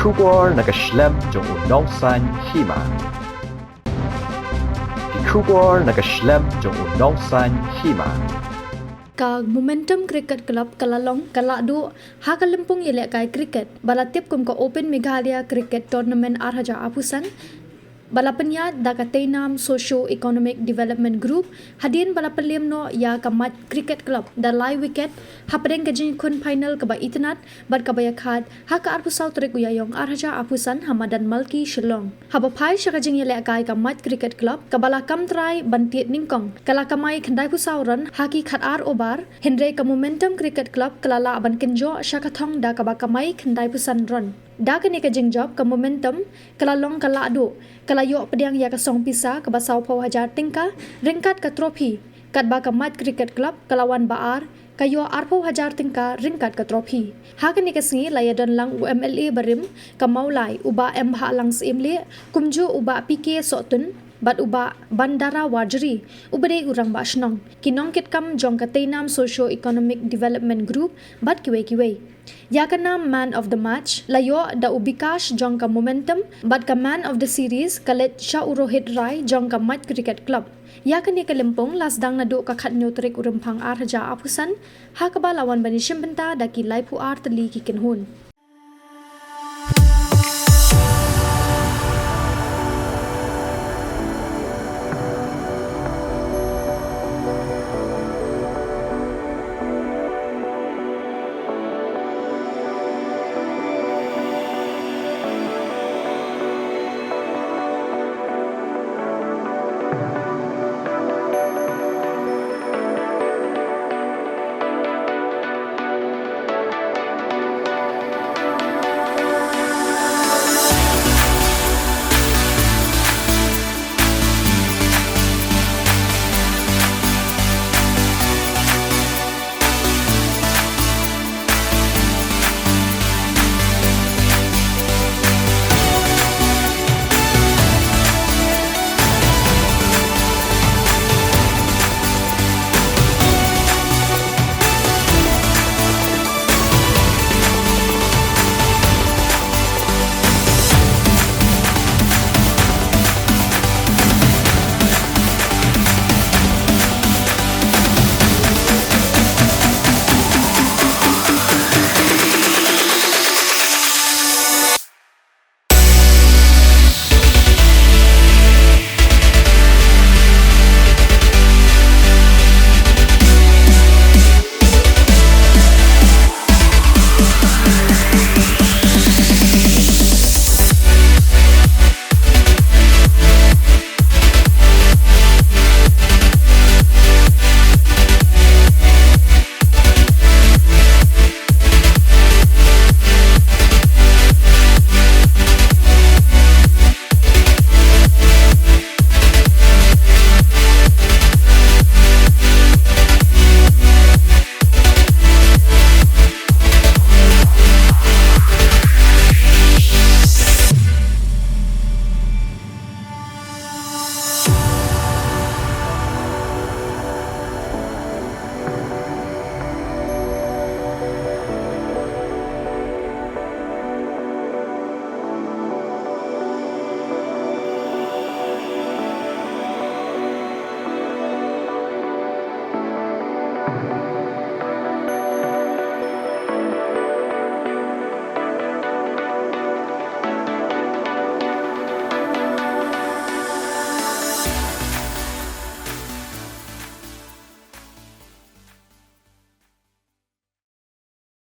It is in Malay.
Kubor nakaslem jong unongsan Hima. Di Kubor nakaslem jong unongsan Hima. Kag momentum cricket club kalalong Lahduh ha kalempung yelek kai cricket balatip kum ka open Meghalaya cricket tournament arhaja apusan balapanya dakatenam socio economic development group hadin balapelim no ya kamat cricket club da live wicket hapdeng kajing kun final ka ba itnat bad ka ba yakhat ha ka arpusau trek uyayong arhaja apusan hamadan malki shillong haba phai shakajing yelek kai kamat cricket club kabala kamtrai bantiet ningkong kala kamai khandai pusau ran haki khat ar obar hendre ka momentum cricket club kalala ban kenjo shakathong da ka ba kamai khandai pusan ran da kene ka jingjob ka momentum kalalong ka Lahduh kalayo pediang ya ka song pisa ka basau pau hajar tingka ringkat ka trofi kat ba ka mat cricket club kalawan baar kayo arpau hajar tingka ringkat ka trofi ha kene ka singi layadan lang UMLA barim ka maulai uba em ha lang simle kumju uba PK sotun bat uba bandara wajri ubade urang ba shnong kinong kit kam jong ka teinam socio economic development group bat kiwe yakana man of the match layo da ubikash jong ka momentum bat ka man of the series kalet sha urohit rai jong ka mat cricket club yakani kalempong lasdang na do ka khatnyo trek urumphang arhaja apusan ha ka balawan bani shimbenta da ki laipu art li ki kenhun